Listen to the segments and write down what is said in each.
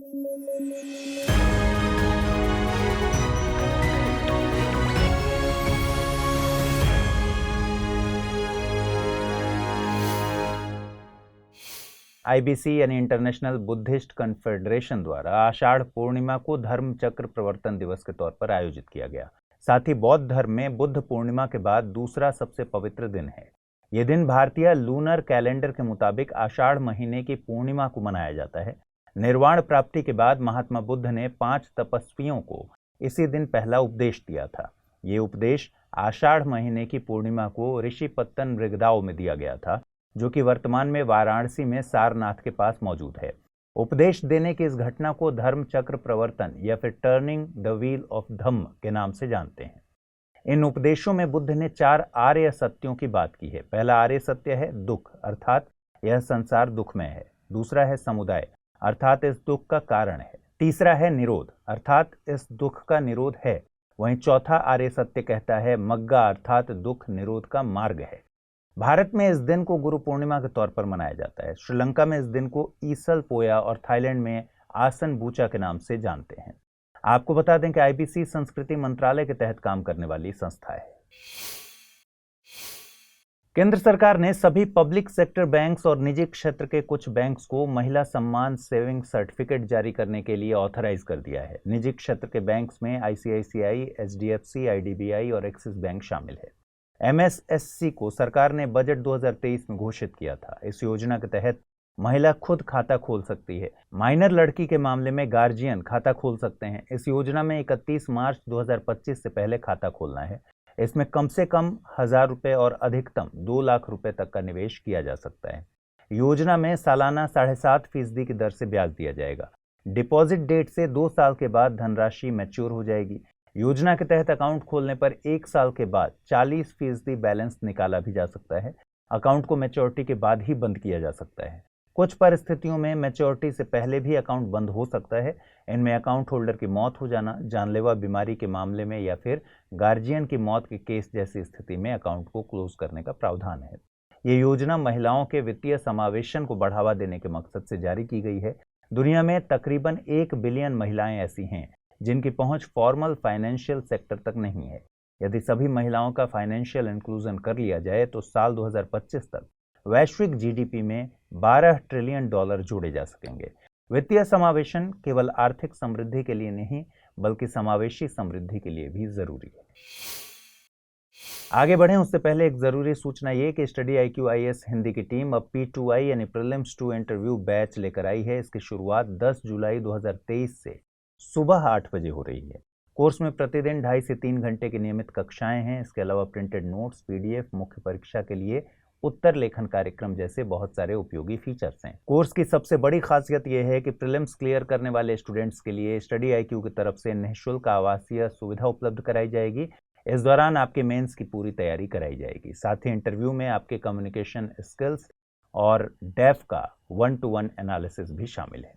IBC यानी international Buddhist confederation द्वारा आषाढ़ पूर्णिमा को धर्म चक्र प्रवर्तन दिवस के तौर पर आयोजित किया गया। साथ ही बौद्ध धर्म में बुद्ध पूर्णिमा के बाद दूसरा सबसे पवित्र दिन है। ये दिन भारतीय लूनर कैलेंडर के मुताबिक आषाढ़ महीने की पूर्णिमा को मनाया जाता है। निर्वाण प्राप्ति के बाद महात्मा बुद्ध ने 5 तपस्वियों को इसी दिन पहला उपदेश दिया था। ये उपदेश आषाढ़ महीने की पूर्णिमा को ऋषिपत्तन मृगदाओं में दिया गया था, जो कि वर्तमान में वाराणसी में सारनाथ के पास मौजूद है। उपदेश देने की इस घटना को धर्म चक्र प्रवर्तन या फिर टर्निंग द व्हील ऑफ धम्म के नाम से जानते हैं। इन उपदेशों में बुद्ध ने 4 आर्य सत्यों की बात की है। पहला आर्य सत्य है दुख, अर्थात यह संसार दुखमय है। दूसरा है समुदाय, अर्थात इस दुख का कारण है। तीसरा है निरोध, अर्थात इस दुख का निरोध है। वहीं चौथा आर्य सत्य कहता है मग्गा, अर्थात दुख निरोध का मार्ग है। भारत में इस दिन को गुरु पूर्णिमा के तौर पर मनाया जाता है। श्रीलंका में इस दिन को ईसल पोया और थाईलैंड में आसन बूचा के नाम से जानते हैं। आपको बता दें कि आईबीसी संस्कृति मंत्रालय के तहत काम करने वाली संस्था है। केंद्र सरकार ने सभी पब्लिक सेक्टर बैंक्स और निजी क्षेत्र के कुछ बैंक्स को महिला सम्मान सेविंग सर्टिफिकेट जारी करने के लिए ऑथराइज कर दिया है। निजी क्षेत्र के बैंक्स में आईसीआईसीआई, एचडीएफसी, आईडीबीआई और एक्सिस बैंक शामिल है। एमएसएससी को सरकार ने बजट 2023 में घोषित किया था। इस योजना के तहत महिला खुद खाता खोल सकती है। माइनर लड़की के मामले में गार्जियन खाता खोल सकते हैं। इस योजना में 31 मार्च 2025 से पहले खाता खोलना है। इसमें कम से कम 1000 रुपये और अधिकतम 2 लाख रुपए तक का निवेश किया जा सकता है। योजना में सालाना 7.5% की दर से ब्याज दिया जाएगा। डिपॉजिट डेट से 2 साल के बाद धनराशि मैच्योर हो जाएगी। योजना के तहत अकाउंट खोलने पर 1 साल के बाद 40% बैलेंस निकाला भी जा सकता है। अकाउंट को मैच्योरिटी के बाद ही बंद किया जा सकता है। कुछ परिस्थितियों में मैच्योरिटी से पहले भी अकाउंट बंद हो सकता है। इनमें अकाउंट होल्डर की मौत हो जाना, जानलेवा बीमारी के मामले में या फिर गार्जियन की मौत के केस जैसी स्थिति में अकाउंट को क्लोज करने का प्रावधान है। ये योजना महिलाओं के वित्तीय समावेशन को बढ़ावा देने के मकसद से जारी की गई है। दुनिया में तकरीबन 1 बिलियन महिलाएं ऐसी हैं जिनकी पहुंच फॉर्मल फाइनेंशियल सेक्टर तक नहीं है। यदि सभी महिलाओं का फाइनेंशियल इंक्लूजन कर लिया जाए तो साल 2025 तक वैश्विक जीडीपी में $12 ट्रिलियन जोड़े जा सकेंगे। वित्तीय समावेशन केवल आर्थिक समृद्धि के लिए नहीं बल्कि समावेशी समृद्धि के लिए भी जरूरी है। आगे बढ़ें उससे पहले एक जरूरी सूचना ये कि स्टडी IQ IAS हिंदी की टीम अब P2I यानी प्रीलिम्स 2 इंटरव्यू बैच लेकर आई है। इसकी शुरुआत 10 जुलाई 2023 से सुबह 8 बजे हो रही है। कोर्स में प्रतिदिन 2.5 से 3 घंटे की नियमित कक्षाएं हैं। इसके अलावा प्रिंटेड नोट्स, PDF, मुख्य परीक्षा के लिए उत्तर लेखन कार्यक्रम जैसे बहुत सारे उपयोगी फीचर्स हैं। कोर्स की सबसे बड़ी खासियत यह है कि प्रीलिम्स क्लियर करने वाले स्टूडेंट्स के लिए स्टडी IQ की तरफ से निःशुल्क आवासीय सुविधा उपलब्ध कराई जाएगी। इस दौरान आपके मेंस की पूरी तैयारी कराई जाएगी। साथ ही इंटरव्यू में आपके कम्युनिकेशन स्किल्स और डेफ का 1-to-1 एनालिसिस भी शामिल है।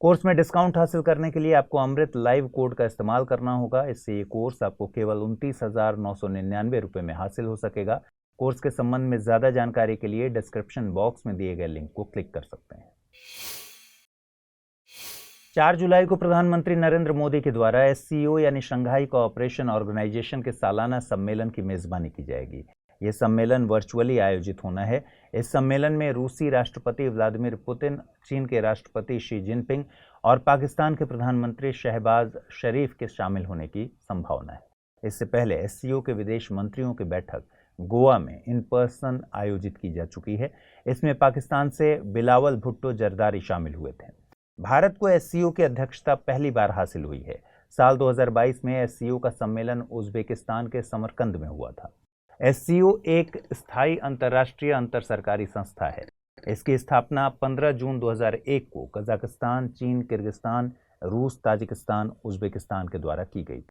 कोर्स में डिस्काउंट हासिल करने के लिए आपको अमृत लाइव कोड का इस्तेमाल करना होगा। इससे ये कोर्स आपको केवल 29,999 रुपये में हासिल हो सकेगा। कोर्स के संबंध में ज्यादा जानकारी के लिए डिस्क्रिप्शन बॉक्स में दिए गए लिंक को क्लिक कर सकते हैं। 4 जुलाई को प्रधानमंत्री नरेंद्र मोदी के द्वारा SCO यानी शंघाई कोऑपरेशन ऑर्गेनाइजेशन के सालाना सम्मेलन की मेजबानी की जाएगी। यह सम्मेलन वर्चुअली आयोजित होना है। इस सम्मेलन में रूसी राष्ट्रपति व्लादिमीर पुतिन, चीन के राष्ट्रपति शी जिनपिंग और पाकिस्तान के प्रधानमंत्री शहबाज शरीफ के शामिल होने की संभावना है। इससे पहले SCO के विदेश मंत्रियों की बैठक गोवा में इन पर्सन आयोजित की जा चुकी है। इसमें पाकिस्तान से बिलावल भुट्टो जरदारी शामिल हुए थे। भारत को SCO की अध्यक्षता पहली बार हासिल हुई है। साल 2022 में SCO का सम्मेलन उज्बेकिस्तान के समरकंद में हुआ था। SCO एक स्थायी अंतर्राष्ट्रीय अंतर सरकारी संस्था है। इसकी स्थापना 15 जून 2001 को कजाकिस्तान, चीन, किर्गिस्तान, रूस, ताजिकिस्तान, उज्बेकिस्तान के द्वारा की गई।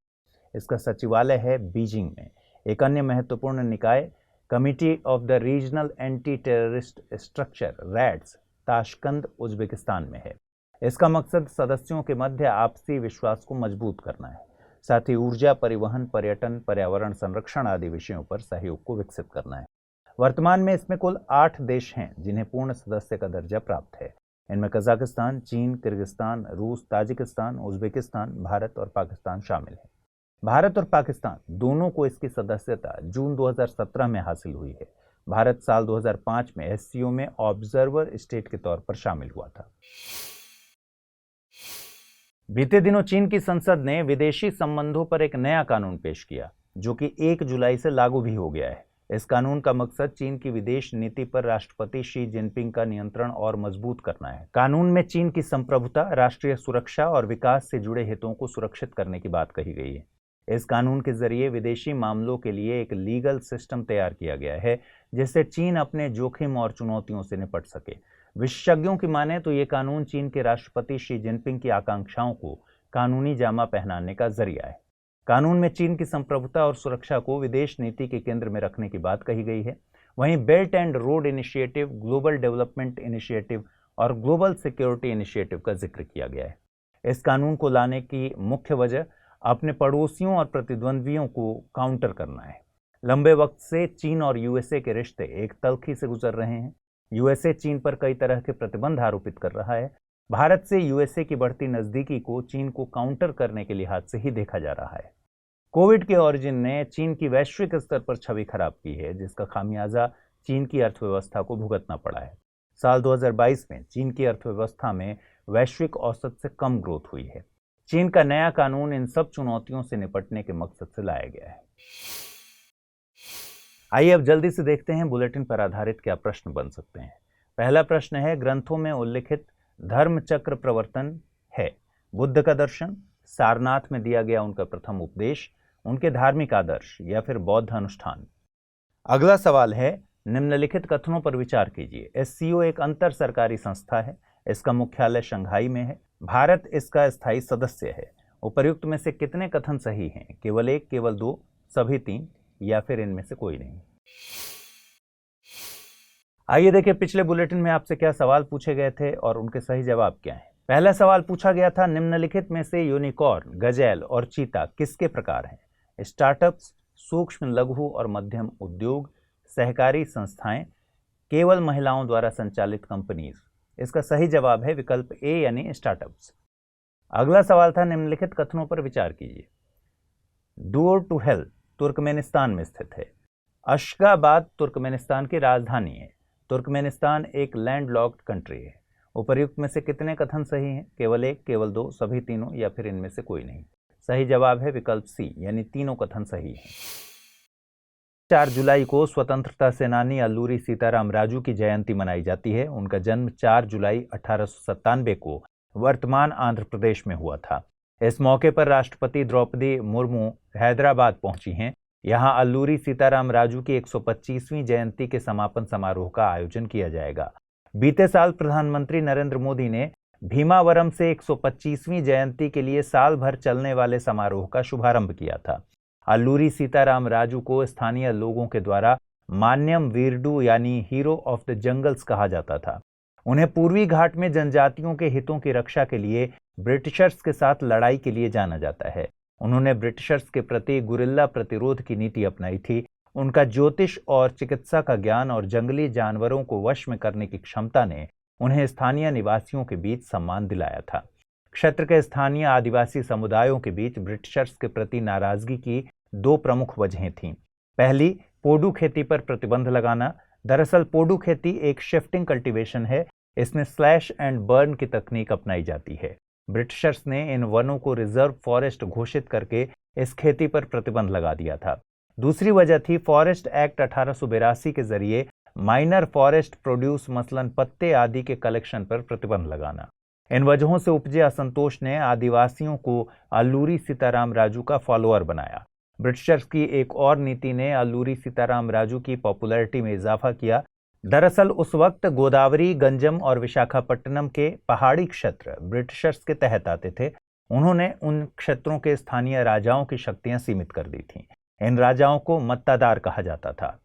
इसका सचिवालय है बीजिंग में। एक अन्य महत्वपूर्ण निकाय committee of the regional anti terrorist structure RATS Tashkent Uzbekistan में है। इसका मकसद सदस्यों के मध्य आपसी विश्वास को मजबूत करना है। साथ ही ऊर्जा, परिवहन, पर्यटन, पर्यावरण संरक्षण आदि विषयों पर सहयोग को विकसित करना है। वर्तमान में इसमें कुल 8 देश हैं जिन्हें पूर्ण सदस्य का दर्जा प्राप्त है। इनमें कजाकिस्तान, चीन, किर्गिस्तान, रूस, ताजिकिस्तान, उज्बेकिस्तान, भारत और पाकिस्तान शामिल है। भारत और पाकिस्तान दोनों को इसकी सदस्यता जून 2017 में हासिल हुई है। भारत साल 2005 में एससीओ में ऑब्जर्वर स्टेट के तौर पर शामिल हुआ था। बीते दिनों चीन की संसद ने विदेशी संबंधों पर एक नया कानून पेश किया, जो कि 1 जुलाई से लागू भी हो गया है। इस कानून का मकसद चीन की विदेश नीति पर राष्ट्रपति शी जिनपिंग का नियंत्रण और मजबूत करना है। कानून में चीन की संप्रभुता, राष्ट्रीय सुरक्षा और विकास से जुड़े हितों को सुरक्षित करने की बात कही गई है। इस कानून के जरिए विदेशी मामलों के लिए एक लीगल सिस्टम तैयार किया गया है, जिससे चीन अपने जोखिम और चुनौतियों से निपट सके। विशेषज्ञों की माने तो ये कानून चीन के राष्ट्रपति शी जिनपिंग की आकांक्षाओं को कानूनी जामा पहनाने का जरिया है। कानून में चीन की संप्रभुता और सुरक्षा को विदेश नीति के केंद्र में रखने की बात कही गई है। वहीं belt and road initiative, global development initiative और ग्लोबल सिक्योरिटी इनिशिएटिव का जिक्र किया गया है। इस कानून को लाने की मुख्य वजह अपने पड़ोसियों और प्रतिद्वंद्वियों को काउंटर करना है। लंबे वक्त से चीन और यूएसए के रिश्ते एक तल्खी से गुजर रहे हैं। यूएसए चीन पर कई तरह के प्रतिबंध आरोपित कर रहा है। भारत से यूएसए की बढ़ती नजदीकी को चीन को काउंटर करने के लिहाज से ही देखा जा रहा है। कोविड के ओरिजिन ने चीन की वैश्विक स्तर पर छवि खराब की है, जिसका खामियाजा चीन की अर्थव्यवस्था को भुगतना पड़ा है। साल 2022 में चीन की अर्थव्यवस्था में वैश्विक औसत से कम ग्रोथ हुई है। चीन का नया कानून इन सब चुनौतियों से निपटने के मकसद से लाया गया है। आइए अब जल्दी से देखते हैं बुलेटिन पर आधारित क्या प्रश्न बन सकते हैं। पहला प्रश्न है, ग्रंथों में उल्लिखित धर्म चक्र प्रवर्तन है बुद्ध का दर्शन, सारनाथ में दिया गया उनका प्रथम उपदेश, उनके धार्मिक आदर्श या फिर बौद्ध अनुष्ठान। अगला सवाल है, निम्नलिखित कथनों पर विचार कीजिए। एससीओ एक अंतर सरकारी संस्था है। इसका मुख्यालय शंघाई में है। भारत इसका स्थायी सदस्य है। उपर्युक्त में से कितने कथन सही हैं? केवल 1, केवल 2, सभी 3 या फिर इनमें से कोई नहीं। आइए देखिए पिछले बुलेटिन में आपसे क्या सवाल पूछे गए थे और उनके सही जवाब क्या हैं। पहला सवाल पूछा गया था, निम्नलिखित में से यूनिकॉर्न, गजेल और चीता किसके प्रकार हैं? स्टार्टअप्स, सूक्ष्म लघु और मध्यम उद्योग, सहकारी संस्थाएं, केवल महिलाओं द्वारा संचालित कंपनीज। इसका सही जवाब है विकल्प ए यानी स्टार्टअप्स। अगला सवाल था, निम्नलिखित कथनों पर विचार कीजिए। डोर टू हेल तुर्कमेनिस्तान में स्थित है। अशगाबाद तुर्कमेनिस्तान की राजधानी है। तुर्कमेनिस्तान एक लैंडलॉक्ड कंट्री है। उपर्युक्त में से कितने कथन सही हैं? केवल 1, केवल 2, सभी तीनों या फिर इनमें से कोई नहीं। सही जवाब है विकल्प सी यानी तीनों कथन सही हैं। 4 जुलाई को स्वतंत्रता सेनानी अल्लूरी सीताराम राजू की जयंती मनाई जाती है। उनका जन्म 4 जुलाई 1897 को वर्तमान आंध्र प्रदेश में हुआ था। इस मौके पर राष्ट्रपति द्रौपदी मुर्मू हैदराबाद पहुंची हैं। यहां अल्लूरी सीताराम राजू की 125वीं जयंती के समापन समारोह का आयोजन किया जाएगा। बीते साल प्रधानमंत्री नरेंद्र मोदी ने भीमावरम से 125वीं जयंती के लिए साल भर चलने वाले समारोह का शुभारंभ किया था। अल्लूरी सीताराम राजू को स्थानीय लोगों के द्वारा मान्यम वीरडू यानी हीरो ऑफ द जंगल्स कहा जाता था। उन्हें पूर्वी घाट में जनजातियों के हितों की रक्षा के लिए ब्रिटिशर्स के साथ लड़ाई के लिए जाना जाता है। उन्होंने ब्रिटिशर्स के प्रति गुरिल्ला प्रतिरोध की नीति अपनाई थी। उनका ज्योतिष और चिकित्सा का ज्ञान और जंगली जानवरों को वश में करने की क्षमता ने उन्हें स्थानीय निवासियों के बीच सम्मान दिलाया था। क्षेत्र के स्थानीय आदिवासी समुदायों के बीच ब्रिटिशर्स के प्रति नाराजगी की 2 प्रमुख वजहें थीं। पहली, पोडू खेती पर प्रतिबंध लगाना। दरअसल पोडू खेती एक शिफ्टिंग कल्टीवेशन है। इसमें स्लैश एंड बर्न की तकनीक अपनाई जाती है। ब्रिटिशर्स ने इन वनों को रिजर्व फॉरेस्ट घोषित करके इस खेती पर प्रतिबंध लगा दिया था। दूसरी वजह थी फॉरेस्ट एक्ट 1882 के जरिए माइनर फॉरेस्ट प्रोड्यूस मसलन पत्ते आदि के कलेक्शन पर प्रतिबंध लगाना। इन वजहों से उपजे असंतोष ने आदिवासियों को अल्लूरी सीताराम राजू का फॉलोअर बनाया। ब्रिटिशर्स की एक और नीति ने अल्लूरी सीताराम राजू की पॉपुलैरिटी में इजाफा किया। दरअसल उस वक्त गोदावरी, गंजम और विशाखापट्टनम के पहाड़ी क्षेत्र ब्रिटिशर्स के तहत आते थे। उन्होंने उन क्षेत्रों के स्थानीय राजाओं की शक्तियां सीमित कर दी थीं। इन राजाओं को मत्तादार कहा जाता था।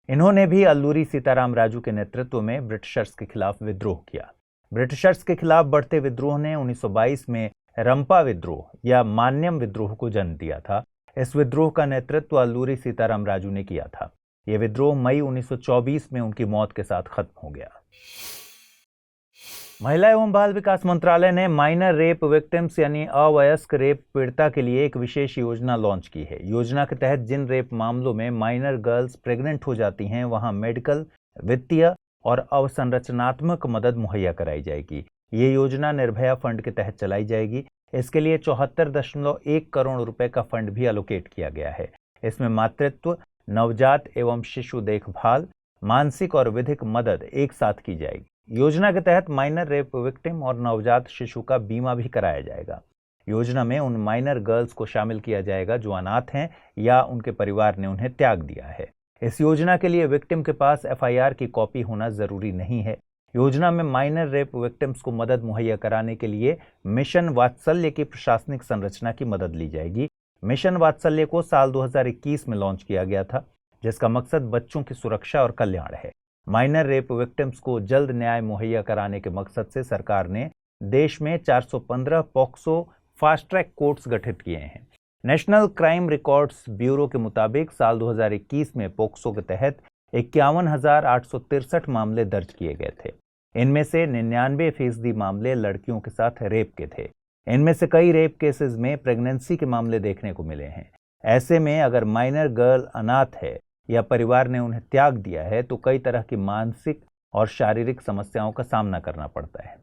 इन्होंने भी अल्लूरी सीताराम राजू के नेतृत्व में ब्रिटिशर्स के खिलाफ विद्रोह किया। ब्रिटिशर्स के खिलाफ बढ़ते विद्रोह ने 1922 में रंपा विद्रोह या मान्यम विद्रोह को जन्म दिया था। इस विद्रोह का नेतृत्व अल्लूरी सीताराम राजू ने किया था। यह विद्रोह मई 1924 में उनकी मौत के साथ खत्म हो गया। महिला एवं बाल विकास मंत्रालय ने माइनर रेप विक्टिम्स यानी अवयस्क रेप पीड़िता के लिए एक विशेष योजना लॉन्च की है। योजना के तहत जिन रेप मामलों में माइनर गर्ल्स प्रेग्नेंट हो जाती हैं, वहां मेडिकल, वित्तीय और अवसंरचनात्मक मदद मुहैया कराई जाएगी। ये योजना निर्भया फंड के तहत चलाई जाएगी। इसके लिए 74.1 करोड़ रुपए का फंड भी एलोकेट किया गया है। इसमें मातृत्व, नवजात एवं शिशु देखभाल, मानसिक और विधिक मदद एक साथ की जाएगी। योजना के तहत माइनर रेप विक्टिम और नवजात शिशु का बीमा भी कराया जाएगा। योजना में उन माइनर गर्ल्स को शामिल किया जाएगा जो अनाथ हैं या उनके परिवार ने उन्हें त्याग दिया है। इस योजना के लिए विक्टिम के पास एफआईआर की कॉपी होना जरूरी नहीं है। योजना में माइनर रेप विक्टिम्स को मदद मुहैया कराने के लिए मिशन वात्सल्य की प्रशासनिक संरचना की मदद ली जाएगी। मिशन वात्सल्य को साल 2021 में लॉन्च किया गया था, जिसका मकसद बच्चों की सुरक्षा और कल्याण है। माइनर रेप विक्टिम्स को जल्द न्याय मुहैया कराने के मकसद से सरकार ने देश में 415 पॉक्सो फास्ट ट्रैक कोर्ट्स गठित किए हैं। नेशनल क्राइम रिकॉर्ड्स ब्यूरो के मुताबिक साल 2021 में पॉक्सो के तहत 51,863 मामले दर्ज किए गए थे। इनमें से 99% मामले लड़कियों के साथ रेप के थे। इनमें से कई रेप केसेस में प्रेगनेंसी के मामले देखने को मिले हैं। ऐसे में अगर माइनर गर्ल अनाथ है या परिवार ने उन्हें त्याग दिया है तो कई तरह की मानसिक और शारीरिक समस्याओं का सामना करना पड़ता है।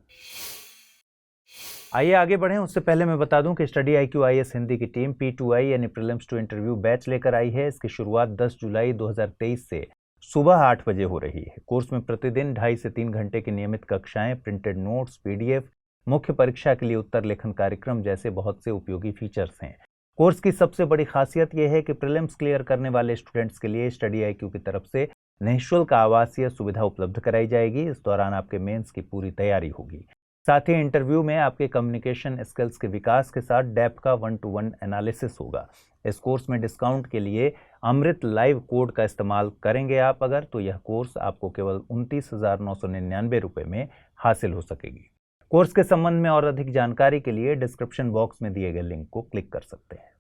आइए आगे बढ़ें। उससे पहले मैं बता दूं कि स्टडी IQ IAS हिंदी की टीम P2I यानी प्रीलिम्स टू इंटरव्यू बैच लेकर आई है। इसकी शुरुआत 10 जुलाई 2023 से सुबह 8 बजे हो रही है। कोर्स में प्रतिदिन 2.5 से 3 घंटे की नियमित कक्षाएं, प्रिंटेड नोट्स, PDF, मुख्य परीक्षा के लिए उत्तर लेखन कार्यक्रम जैसे बहुत से उपयोगी फीचर्स हैं। कोर्स की सबसे बड़ी खासियत यह है कि प्रीलिम्स क्लियर करने वाले स्टूडेंट्स के लिए स्टडी IQ की तरफ से निःशुल्क आवासीय सुविधा उपलब्ध कराई जाएगी। इस दौरान आपके मेंस की पूरी तैयारी होगी। साथ ही इंटरव्यू में आपके कम्युनिकेशन स्किल्स के विकास के साथ डेप्थ का 1-to-1 एनालिसिस होगा। इस कोर्स में डिस्काउंट के लिए अमृत लाइव कोड का इस्तेमाल करेंगे आप अगर, तो यह कोर्स आपको केवल 29,999 रुपये में हासिल हो सकेगी। कोर्स के संबंध में और अधिक जानकारी के लिए डिस्क्रिप्शन बॉक्स में दिए गए लिंक को क्लिक कर सकते हैं।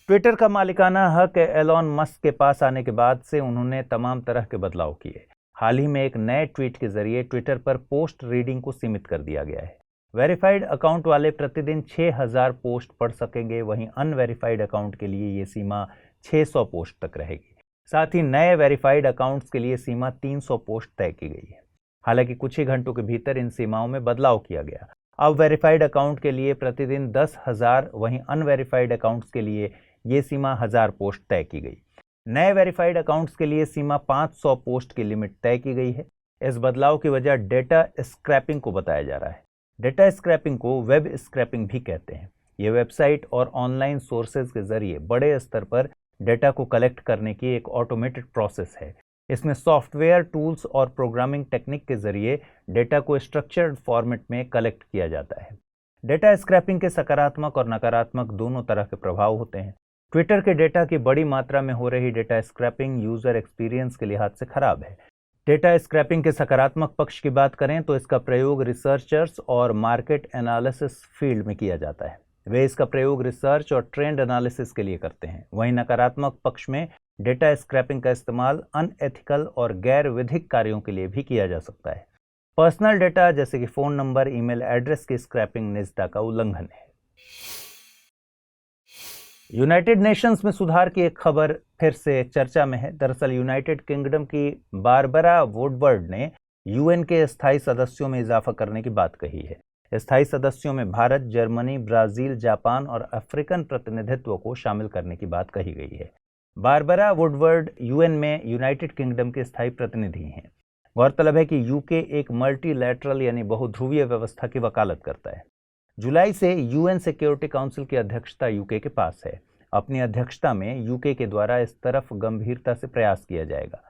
ट्विटर का मालिकाना हक एलॉन मस्क के पास आने के बाद से उन्होंने तमाम तरह के बदलाव किए। हाल ही में एक नए ट्वीट के जरिए ट्विटर पर पोस्ट रीडिंग को सीमित कर दिया गया है। वेरीफाइड अकाउंट वाले प्रतिदिन 6,000 पोस्ट पढ़ सकेंगे, वहीं अनवेरीफाइड अकाउंट के लिए ये सीमा 600 पोस्ट तक रहेगी। साथ ही नए वेरीफाइड अकाउंट्स के लिए सीमा 300 पोस्ट तय की गई है। हालांकि कुछ ही घंटों के भीतर इन सीमाओं में बदलाव किया गया। अब वेरीफाइड अकाउंट के लिए प्रतिदिन 10,000, वहीं अनवेरीफाइड अकाउंट्स के लिए ये सीमा 1,000 पोस्ट तय की गई। नए वेरीफाइड अकाउंट्स के लिए सीमा 500 पोस्ट की लिमिट तय की गई है। इस बदलाव की वजह डेटा स्क्रैपिंग को बताया जा रहा है। डेटा स्क्रैपिंग को वेब स्क्रैपिंग भी कहते हैं। ये वेबसाइट और ऑनलाइन सोर्सेज के जरिए बड़े स्तर पर डेटा को कलेक्ट करने की एक ऑटोमेटेड प्रोसेस है। इसमें सॉफ्टवेयर टूल्स और प्रोग्रामिंग टेक्निक के जरिए डेटा को स्ट्रक्चर्ड फॉर्मेट में कलेक्ट किया जाता है। डेटा स्क्रैपिंग के सकारात्मक और नकारात्मक दोनों तरह के प्रभाव होते हैं। ट्विटर के डेटा की बड़ी मात्रा में हो रही डेटा स्क्रैपिंग यूजर एक्सपीरियंस के लिहाज से खराब है। डेटा स्क्रैपिंग के सकारात्मक पक्ष की बात करें तो इसका प्रयोग रिसर्चर्स और मार्केट एनालिसिस फील्ड में किया जाता है। वे इसका प्रयोग रिसर्च और ट्रेंड एनालिसिस के लिए करते हैं। वहीं नकारात्मक पक्ष में डेटा स्क्रैपिंग का इस्तेमाल अनएथिकल और गैर विधिक कार्यों के लिए भी किया जा सकता है। पर्सनल डेटा जैसे कि फोन नंबर, ईमेल एड्रेस की स्क्रैपिंग निजता का उल्लंघन है। यूनाइटेड नेशंस में सुधार की एक खबर फिर से चर्चा में है। दरअसल यूनाइटेड किंगडम की बारबरा वुडवर्ड ने यूएन के स्थायी सदस्यों में इजाफा करने की बात कही है। स्थायी सदस्यों में भारत, जर्मनी, ब्राजील, जापान और अफ्रीकन प्रतिनिधित्व को शामिल करने की बात कही गई है। बारबरा वुडवर्ड यूएन में यूनाइटेड किंगडम के स्थायी प्रतिनिधि हैं। गौरतलब है कि यूके एक मल्टीलैटरल यानी बहुध्रुवीय व्यवस्था की वकालत करता है। जुलाई से यूएन सिक्योरिटी काउंसिल की अध्यक्षता यूके के पास है। अपनी अध्यक्षता में यूके के द्वारा इस तरफ गंभीरता से प्रयास किया जाएगा।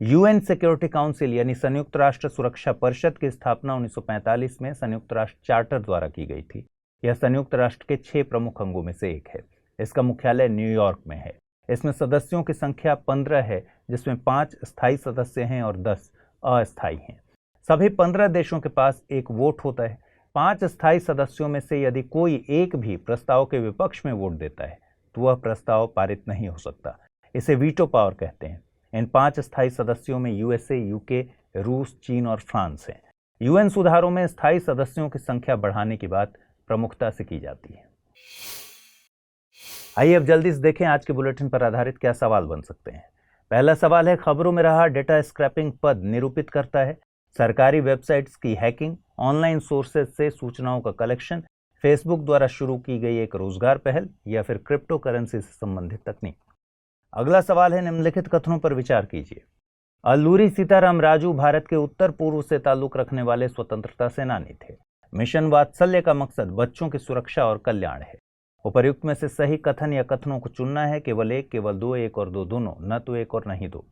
यूएन सिक्योरिटी काउंसिल यानी संयुक्त राष्ट्र सुरक्षा परिषद की स्थापना 1945 में संयुक्त राष्ट्र चार्टर द्वारा की गई थी। यह संयुक्त राष्ट्र के 6 प्रमुख अंगों में से एक है। इसका मुख्यालय न्यूयॉर्क में है। इसमें सदस्यों की संख्या 15 है, जिसमें 5 स्थायी सदस्य हैं और 10 अस्थायी हैं। सभी 15 देशों के पास एक वोट होता है। 5 स्थायी सदस्यों में से यदि कोई एक भी प्रस्ताव के विपक्ष में वोट देता है तो वह प्रस्ताव पारित नहीं हो सकता। इसे वीटो पावर कहते हैं। इन 5 स्थायी सदस्यों में यूएसए, यूके, रूस, चीन और फ्रांस हैं। यूएन सुधारों में स्थायी सदस्यों की संख्या बढ़ाने की बात प्रमुखता से की जाती है। आइए अब जल्दी से देखें आज के बुलेटिन पर आधारित क्या सवाल बन सकते हैं। पहला सवाल है, खबरों में रहा डेटा स्क्रैपिंग पद निरूपित करता है सरकारी वेबसाइट्स की हैकिंग, ऑनलाइन सोर्सेज से सूचनाओं का कलेक्शन, फेसबुक द्वारा शुरू की गई एक रोजगार पहल या फिर क्रिप्टो करेंसी से संबंधित तकनीक। अगला सवाल है, निम्नलिखित कथनों पर विचार कीजिए। अल्लूरी सीताराम राजू भारत के उत्तर पूर्व से ताल्लुक रखने वाले स्वतंत्रता सेनानी थे। मिशन वात्सल्य का मकसद बच्चों की सुरक्षा और कल्याण है। उपर्युक्त में से सही कथन या कथनों को चुनना है, केवल एक, केवल दो, एक और दो दोनों, न तो एक और नहीं दो।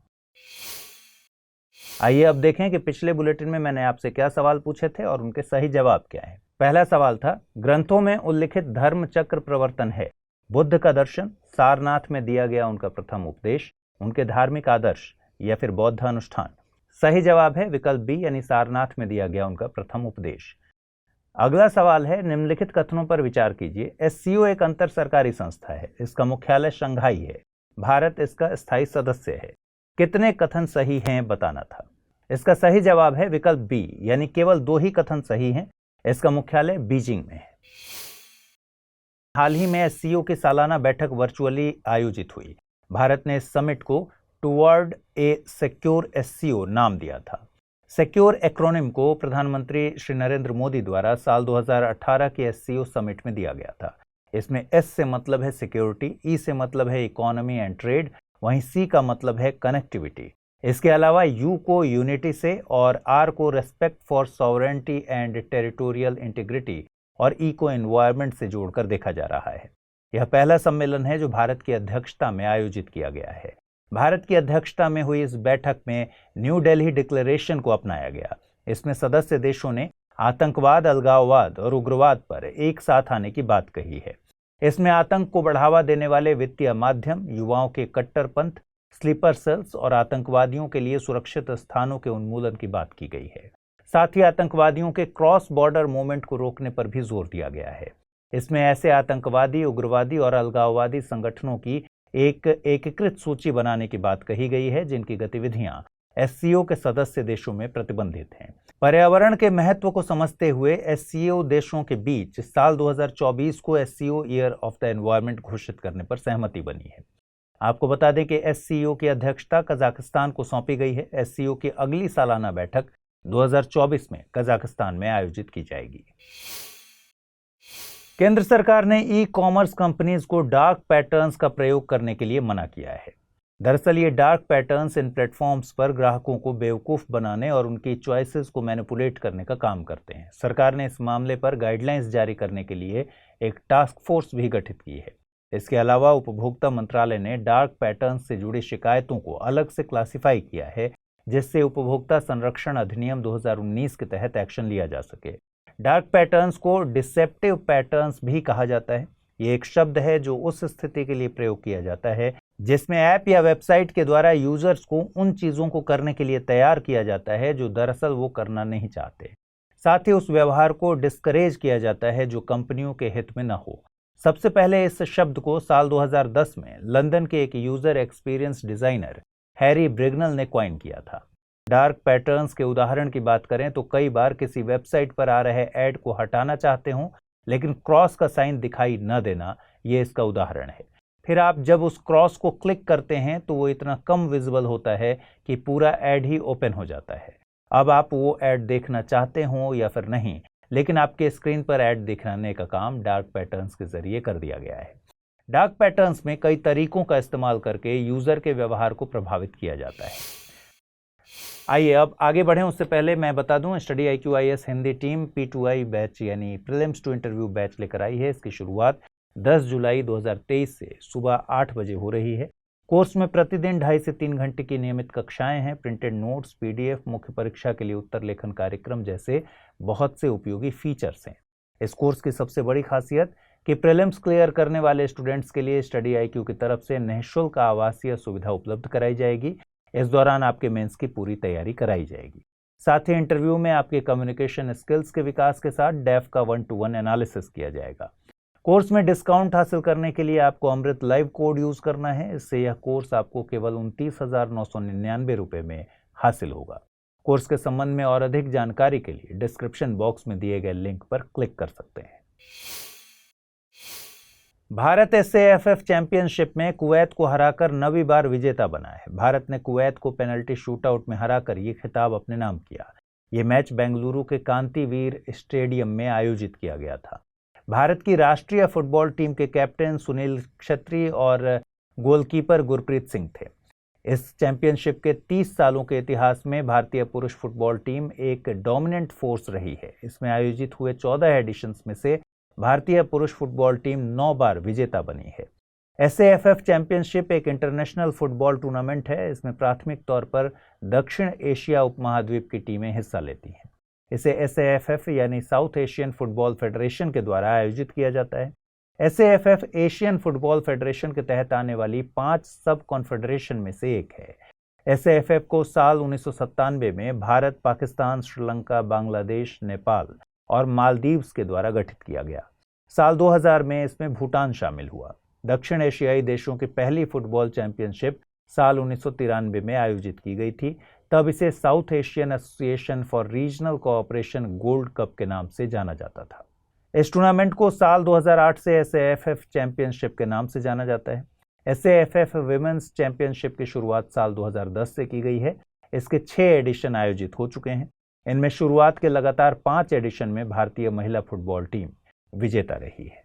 आइए अब देखें कि पिछले बुलेटिन में मैंने आपसे क्या सवाल पूछे थे और उनके सही जवाब क्या है। पहला सवाल था, ग्रंथों में उल्लिखित धर्म चक्र प्रवर्तन है बुद्ध का दर्शन, सारनाथ में दिया गया उनका प्रथम उपदेश, उनके धार्मिक आदर्श या फिर बौद्ध अनुष्ठान। सही जवाब है विकल्प बी, यानी सारनाथ में दिया गया उनका प्रथम उपदेश। अगला सवाल है, निम्नलिखित कथनों पर विचार कीजिए। एससीओ एक अंतर सरकारी संस्था है, इसका मुख्यालय शंघाई है, भारत इसका स्थायी सदस्य है। कितने कथन सही हैं बताना था। इसका सही जवाब है विकल्प बी, यानी केवल 2 ही कथन सही हैं। इसका मुख्यालय बीजिंग में है। हाल ही में एससीओ की सालाना बैठक वर्चुअली आयोजित हुई। भारत ने इस समिट को टुवर्ड ए सिक्योर एससीओ नाम दिया था। सिक्योर एक्रोनिम को प्रधानमंत्री श्री नरेंद्र मोदी द्वारा साल 2018 के एससीओ समिट में दिया गया था। इसमें एस से मतलब है सिक्योरिटी, ई से मतलब है इकोनॉमी एंड ट्रेड, वहीं सी का मतलब है कनेक्टिविटी। इसके अलावा यू को यूनिटी से और आर को respect for sovereignty and territorial integrity और ई को एनवायरनमेंट से जोड़कर देखा जा रहा है। यह पहला सम्मेलन है जो भारत की अध्यक्षता में आयोजित किया गया है। भारत की अध्यक्षता में हुई इस बैठक में न्यू दिल्ली डिक्लेरेशन को अपनाया गया। इसमें सदस्य देशों ने आतंकवाद, अलगाववाद और उग्रवाद पर एक साथ आने की बात कही है। इसमें आतंक को बढ़ावा देने वाले वित्तीय माध्यम, युवाओं के कट्टरपंथ, स्लीपर सेल्स और आतंकवादियों के लिए सुरक्षित स्थानों के उन्मूलन की बात की गई है। साथ ही आतंकवादियों के क्रॉस बॉर्डर मूवमेंट को रोकने पर भी जोर दिया गया है। इसमें ऐसे आतंकवादी, उग्रवादी और अलगाववादी संगठनों की एक एकीकृत सूची बनाने की बात कही गई है, जिनकी गतिविधियां एससीओ के सदस्य देशों में प्रतिबंधित हैं। पर्यावरण के महत्व को समझते हुए एससीओ देशों के बीच साल 2024 को SCO year of the environment घोषित करने पर सहमति बनी है। आपको बता दें कि एससीओ की अध्यक्षता कजाकिस्तान को सौंपी गई है। एससीओ की अगली सालाना बैठक 2024 में कजाकिस्तान में आयोजित की जाएगी। केंद्र सरकार ने ई कॉमर्स कंपनीज को डार्क पैटर्न्स का प्रयोग करने के लिए मना किया है। दरअसल ये डार्क पैटर्न्स इन प्लेटफॉर्म्स पर ग्राहकों को बेवकूफ़ बनाने और उनकी चॉइसेस को मैनिपुलेट करने का काम करते हैं। सरकार ने इस मामले पर गाइडलाइंस जारी करने के लिए एक टास्क फोर्स भी गठित की है। इसके अलावा उपभोक्ता मंत्रालय ने डार्क पैटर्न्स से जुड़ी शिकायतों को अलग से क्लासिफाई किया है, जिससे उपभोक्ता संरक्षण अधिनियम 2019 के तहत एक्शन लिया जा सके। डार्क पैटर्न्स को डिसेप्टिव पैटर्न्स भी कहा जाता है। ये एक शब्द है जो उस स्थिति के लिए प्रयोग किया जाता है जिसमें ऐप या वेबसाइट के द्वारा यूजर्स को उन चीज़ों को करने के लिए तैयार किया जाता है जो दरअसल वो करना नहीं चाहते। साथ ही उस व्यवहार को डिस्करेज किया जाता है जो कंपनियों के हित में न हो। सबसे पहले इस शब्द को साल 2010 में लंदन के एक यूजर एक्सपीरियंस डिजाइनर हैरी ब्रिगनल ने कॉइन किया था। डार्क पैटर्न्स के उदाहरण की बात करें तो कई बार किसी वेबसाइट पर आ रहे ऐड को हटाना चाहते हो लेकिन क्रॉस का साइन दिखाई न देना, ये इसका उदाहरण है। फिर आप जब उस क्रॉस को क्लिक करते हैं तो वो इतना कम विजिबल होता है कि पूरा ऐड ही ओपन हो जाता है। अब आप वो ऐड देखना चाहते हो या फिर नहीं, लेकिन आपके स्क्रीन पर ऐड दिखाने का काम डार्क पैटर्न्स के जरिए कर दिया गया है। डार्क पैटर्न्स में कई तरीकों का इस्तेमाल करके यूजर के व्यवहार को प्रभावित किया जाता है। आइए अब आगे बढ़ें, उससे पहले मैं बता दूं study IQ IAS Hindi team P2I batch यानी प्रीलिम्स टू इंटरव्यू बैच लेकर आई है। इसकी शुरुआत 10 जुलाई 2023 से सुबह 8 बजे हो रही है। कोर्स में प्रतिदिन 2.5 से 3 घंटे की नियमित कक्षाएं हैं। प्रिंटेड नोट्स, PDF, मुख्य परीक्षा के लिए उत्तर लेखन कार्यक्रम जैसे बहुत से उपयोगी फीचर्स हैं। इस कोर्स की सबसे बड़ी खासियत कि प्रीलिम्स क्लियर करने वाले स्टूडेंट्स के लिए स्टडी IQ की तरफ से निःशुल्क आवासीय सुविधा उपलब्ध कराई जाएगी। इस दौरान आपके मेंस की पूरी तैयारी कराई जाएगी। साथ ही इंटरव्यू में आपके कम्युनिकेशन स्किल्स के विकास के साथ डेफ का 1-to-1 एनालिसिस किया जाएगा। कोर्स में डिस्काउंट हासिल करने के लिए आपको अमृत लाइव कोड यूज करना है। इससे यह कोर्स आपको केवल 29,999 रुपये में हासिल होगा। कोर्स के संबंध में और अधिक जानकारी के लिए डिस्क्रिप्शन बॉक्स में दिए गए लिंक पर क्लिक कर सकते हैं। भारत एसएएफएफ चैंपियनशिप में कुवैत को हराकर 9वीं बार विजेता बना है। भारत ने कुवैत को पेनल्टी शूटआउट में हराकर ये खिताब अपने नाम किया। ये मैच बेंगलुरु के कांतिवीर स्टेडियम में आयोजित किया गया था। भारत की राष्ट्रीय फुटबॉल टीम के कैप्टन सुनील छेत्री और गोलकीपर गुरप्रीत सिंह थे। इस चैंपियनशिप के 30 सालों के इतिहास में भारतीय पुरुष फुटबॉल टीम एक डोमिनेंट फोर्स रही है। इसमें आयोजित हुए 14 एडिशंस में से भारतीय पुरुष फुटबॉल टीम 9 बार विजेता बनी है। एसएएफएफ चैंपियनशिप एक इंटरनेशनल फुटबॉल टूर्नामेंट है। इसमें प्राथमिक तौर पर दक्षिण एशिया उपमहाद्वीप की टीमें हिस्सा लेती हैं। इसे एसएएफएफ यानी साउथ एशियन फुटबॉल फेडरेशन के द्वारा आयोजित किया जाता है। एसएएफएफ एशियन फुटबॉल फेडरेशन के तहत आने वाली 5 सब कॉन्फेडरेशन में से एक है। एसएएफएफ को साल 1997 में भारत, पाकिस्तान, श्रीलंका, बांग्लादेश, नेपाल और मालदीव्स के द्वारा गठित किया गया। साल 2000 में इसमें भूटान शामिल हुआ। दक्षिण एशियाई देशों की पहली फुटबॉल चैंपियनशिप साल 1993 में आयोजित की गई थी। तब इसे south Asian association for regional cooperation gold cup के नाम से जाना जाता था। इस टूर्नामेंट को साल 2008 से एसएएफएफ चैंपियनशिप के नाम से जाना जाता है। एसएएफएफ विमेंस चैंपियनशिप की शुरुआत साल 2010 से की गई है। इसके 6 एडिशन आयोजित हो चुके हैं। इनमें शुरुआत के लगातार 5 एडिशन में भारतीय महिला फुटबॉल टीम विजेता रही है।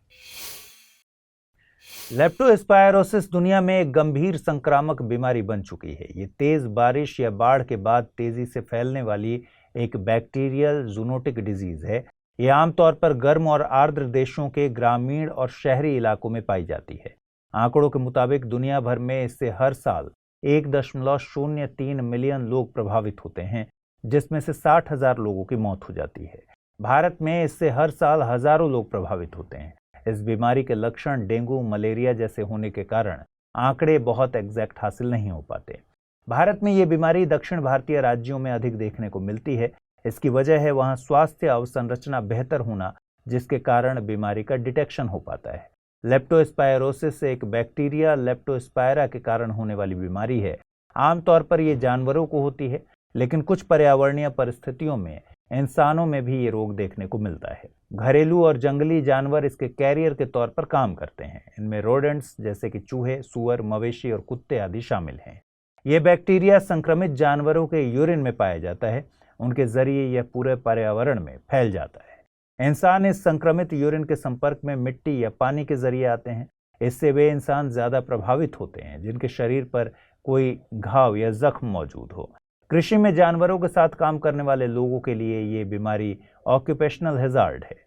लेप्टोस्पायरोसिस दुनिया में एक गंभीर संक्रामक बीमारी बन चुकी है। ये तेज बारिश या बाढ़ के बाद तेजी से फैलने वाली एक बैक्टीरियल जूनोटिक डिजीज है। ये आमतौर पर गर्म और आर्द्र देशों के ग्रामीण और शहरी इलाकों में पाई जाती है। आंकड़ों के मुताबिक दुनिया भर में इससे हर साल 1.03 मिलियन लोग प्रभावित होते हैं, जिसमें से 60,000 लोगों की मौत हो जाती है। भारत में इससे हर साल हजारों लोग प्रभावित होते हैं। इस बीमारी के लक्षण डेंगू, मलेरिया जैसे होने के कारण आंकड़े बहुत एग्जैक्ट हासिल नहीं हो पाते। भारत में ये बीमारी दक्षिण भारतीय राज्यों में अधिक देखने को मिलती है। इसकी वजह है वहाँ स्वास्थ्य अवसंरचना बेहतर होना, जिसके कारण बीमारी का डिटेक्शन हो पाता है। लेप्टोस्पायरोसिस एक बैक्टीरिया लेप्टोस्पायरा के कारण होने वाली बीमारी है। आमतौर पर यह जानवरों को होती है, लेकिन कुछ पर्यावरणीय परिस्थितियों में इंसानों में भी ये रोग देखने को मिलता है। घरेलू और जंगली जानवर इसके कैरियर के तौर पर काम करते हैं। इनमें रोडेंट्स जैसे कि चूहे, सुअर, मवेशी और कुत्ते आदि शामिल हैं। ये बैक्टीरिया संक्रमित जानवरों के यूरिन में पाया जाता है। उनके जरिए यह पूरे पर्यावरण में फैल जाता है। इंसान इस संक्रमित यूरिन के संपर्क में मिट्टी या पानी के जरिए आते हैं। इससे वे इंसान ज्यादा प्रभावित होते हैं जिनके शरीर पर कोई घाव या जख्म मौजूद हो। कृषि में जानवरों के साथ काम करने वाले लोगों के लिए ये बीमारी ऑक्यूपेशनल हैजार्ड है।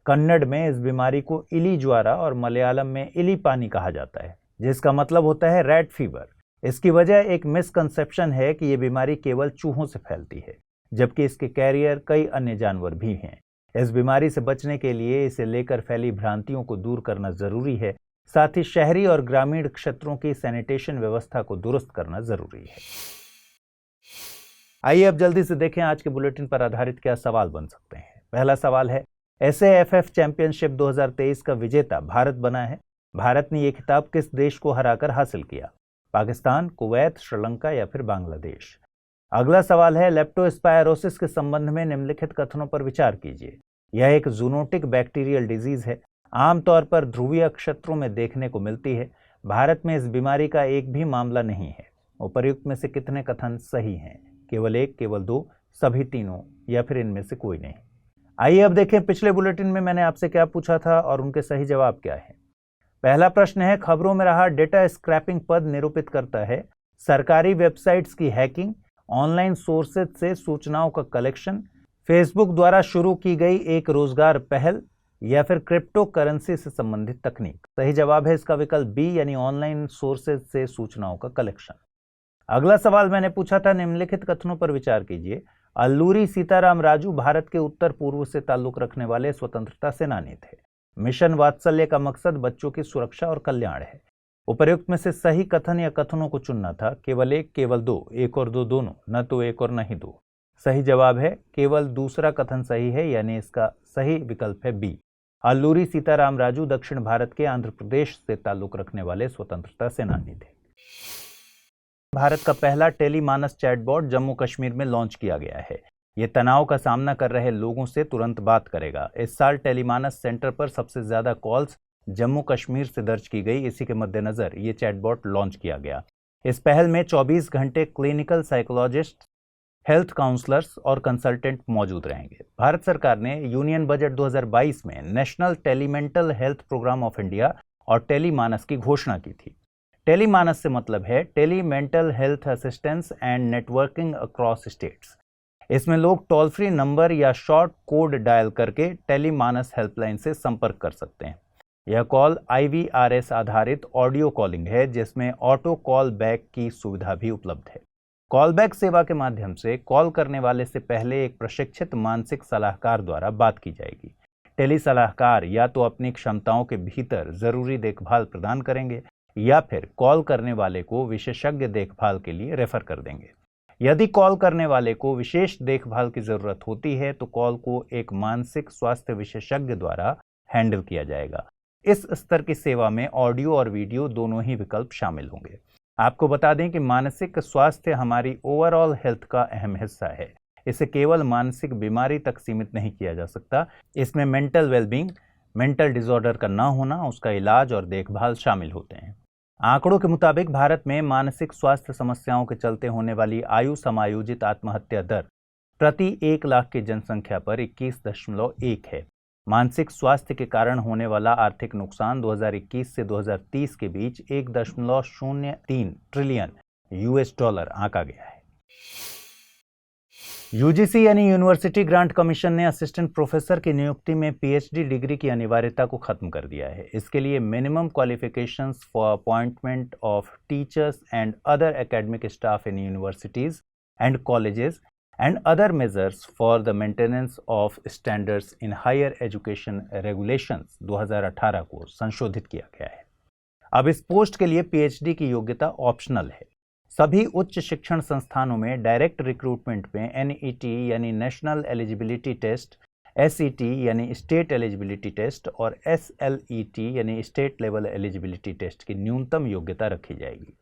कन्नड़ में इस बीमारी को इली ज्वारा और मलयालम में इली पानी कहा जाता है, जिसका मतलब होता है रैट फीवर। इसकी वजह एक मिसकंसेप्शन है कि ये बीमारी केवल चूहों से फैलती है, जबकि इसके कैरियर कई अन्य जानवर भी हैं। इस बीमारी से बचने के लिए इसे लेकर फैली भ्रांतियों को दूर करना जरूरी है। साथ ही शहरी और ग्रामीण क्षेत्रों की सैनिटेशन व्यवस्था को दुरुस्त करना जरूरी है। आइए अब जल्दी से देखें आज के बुलेटिन पर आधारित क्या सवाल बन सकते हैं। पहला सवाल है, एसएएफएफ चैंपियनशिप 2023 का विजेता भारत बना है। भारत ने यह खिताब किस देश को हराकर हासिल किया? पाकिस्तान, कुवैत, श्रीलंका या फिर बांग्लादेश? अगला सवाल है, लेप्टोस्पायरोसिस के संबंध में निम्नलिखित कथनों पर विचार कीजिए। यह एक जूनोटिक बैक्टीरियल डिजीज है, आमतौर पर ध्रुवीय क्षेत्रों में देखने को मिलती है। भारत में इस बीमारी का एक भी मामला नहीं है। उपर्युक्त में से कितने कथन सही हैं? केवल एक, केवल दो, सभी तीनों या फिर इनमें से कोई नहीं? आइए अब देखें पिछले बुलेटिन में मैंने आपसे क्या पूछा था और उनके सही जवाब क्या है। पहला प्रश्न है, खबरों में रहा डेटा स्क्रैपिंग पद निरूपित करता है सरकारी वेबसाइट्स की हैकिंग, ऑनलाइन सोर्सेज से सूचनाओं का कलेक्शन, फेसबुक द्वारा शुरू की गई एक रोजगार पहल या फिर क्रिप्टो करेंसी से संबंधित तकनीक। सही जवाब है इसका विकल्प बी, यानी ऑनलाइन सोर्सेज से सूचनाओं का कलेक्शन। अगला सवाल मैंने पूछा था, निम्नलिखित कथनों पर विचार कीजिए। अल्लूरी सीताराम राजू भारत के उत्तर पूर्व से ताल्लुक रखने वाले स्वतंत्रता सेनानी थे। मिशन वात्सल्य का मकसद बच्चों की सुरक्षा और कल्याण है। उपर्युक्त में से सही कथन या कथनों को चुनना था। केवल एक, केवल दो, एक और दो दोनों, न तो एक और न ही दो। सही जवाब है केवल दूसरा कथन सही है, यानी इसका सही विकल्प है बी। अल्लूरी सीताराम राजू दक्षिण भारत के आंध्र प्रदेश से ताल्लुक रखने वाले स्वतंत्रता सेनानी थे। भारत का पहला टेलीमानस चैटबॉट जम्मू कश्मीर में लॉन्च किया गया है। ये तनाव का सामना कर रहे लोगों से तुरंत बात करेगा। इस साल टेलीमानस सेंटर पर सबसे ज्यादा कॉल्स जम्मू कश्मीर से दर्ज की गई। इसी के मद्देनजर ये चैटबॉट लॉन्च किया गया। इस पहल में 24 घंटे क्लिनिकल साइकोलॉजिस्ट, हेल्थ काउंसलर्स और कंसल्टेंट मौजूद रहेंगे। भारत सरकार ने यूनियन बजट 2022 में national telemental health programme of India और टेलीमानस की घोषणा की थी। टेलीमानस से मतलब है tele mental health assistance and networking across states. इसमें लोग टोल फ्री नंबर या शॉर्ट कोड डायल करके टेलीमानस हेल्पलाइन से संपर्क कर सकते हैं। यह कॉल IVRS आधारित ऑडियो कॉलिंग है, जिसमें ऑटो कॉल बैक की सुविधा भी उपलब्ध है। कॉल बैक सेवा के माध्यम से कॉल करने वाले से पहले एक प्रशिक्षित मानसिक सलाहकार द्वारा बात की जाएगी। टेली सलाहकार या तो अपनी क्षमताओं के भीतर जरूरी देखभाल प्रदान करेंगे या फिर कॉल करने वाले को विशेषज्ञ देखभाल के लिए रेफर कर देंगे। यदि कॉल करने वाले को विशेष देखभाल की जरूरत होती है तो कॉल को एक मानसिक स्वास्थ्य विशेषज्ञ द्वारा हैंडल किया जाएगा। इस स्तर की सेवा में ऑडियो और वीडियो दोनों ही विकल्प शामिल होंगे। आपको बता दें कि मानसिक स्वास्थ्य हमारी ओवरऑल हेल्थ का अहम हिस्सा है। इसे केवल मानसिक बीमारी तक सीमित नहीं किया जा सकता। इसमें मेंटल वेलबींग, मेंटल डिसऑर्डर का ना होना, उसका इलाज और देखभाल शामिल होते हैं। आंकड़ों के मुताबिक भारत में मानसिक स्वास्थ्य समस्याओं के चलते होने वाली आयु समायोजित आत्महत्या दर प्रति 1 लाख की जनसंख्या पर 21.1 है। मानसिक स्वास्थ्य के कारण होने वाला आर्थिक नुकसान 2021 से 2030 के बीच 1.03 ट्रिलियन US डॉलर आंका गया है। यूजीसी यानी यूनिवर्सिटी ग्रांट कमीशन ने असिस्टेंट प्रोफेसर की नियुक्ति में PhD डिग्री की अनिवार्यता को खत्म कर दिया है। इसके लिए minimum qualifications for appointment of teachers and other academic staff in universities and colleges and other measures for the maintenance of standards in higher education regulations 2018 को संशोधित किया गया है। अब इस पोस्ट के लिए PhD की योग्यता ऑप्शनल है। सभी उच्च शिक्षण संस्थानों में डायरेक्ट रिक्रूटमेंट में NET यानी नेशनल एलिजिबिलिटी टेस्ट, SET यानी स्टेट एलिजिबिलिटी टेस्ट और SLET यानी स्टेट लेवल एलिजिबिलिटी टेस्ट की न्यूनतम योग्यता रखी जाएगी।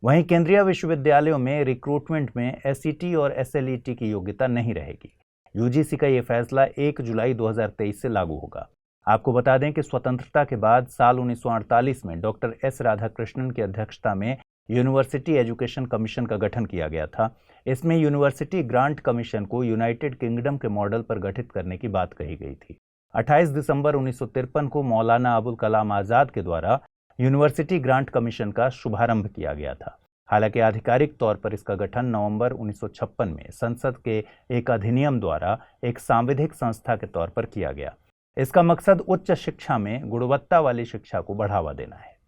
वहीं केंद्रीय विश्वविद्यालयों में रिक्रूटमेंट में SET और SLET की योग्यता नहीं रहेगी। यूजीसी का यह फैसला 1 जुलाई 2023 से लागू होगा। आपको बता दें कि स्वतंत्रता के बाद साल 1948 में डॉक्टर S राधाकृष्णन की अध्यक्षता में यूनिवर्सिटी एजुकेशन कमीशन का गठन किया गया था। इसमें यूनिवर्सिटी ग्रांट कमीशन को यूनाइटेड किंगडम के मॉडल पर गठित करने की बात कही गई थी। 28 दिसंबर 1953 को मौलाना अबुल कलाम आजाद के द्वारा यूनिवर्सिटी ग्रांट कमीशन का शुभारंभ किया गया था। हालांकि आधिकारिक तौर पर इसका गठन नवंबर 1956 में संसद के एक अधिनियम द्वारा एक सांविधिक संस्था के तौर पर किया गया। इसका मकसद उच्च शिक्षा में गुणवत्ता वाली शिक्षा को बढ़ावा देना है।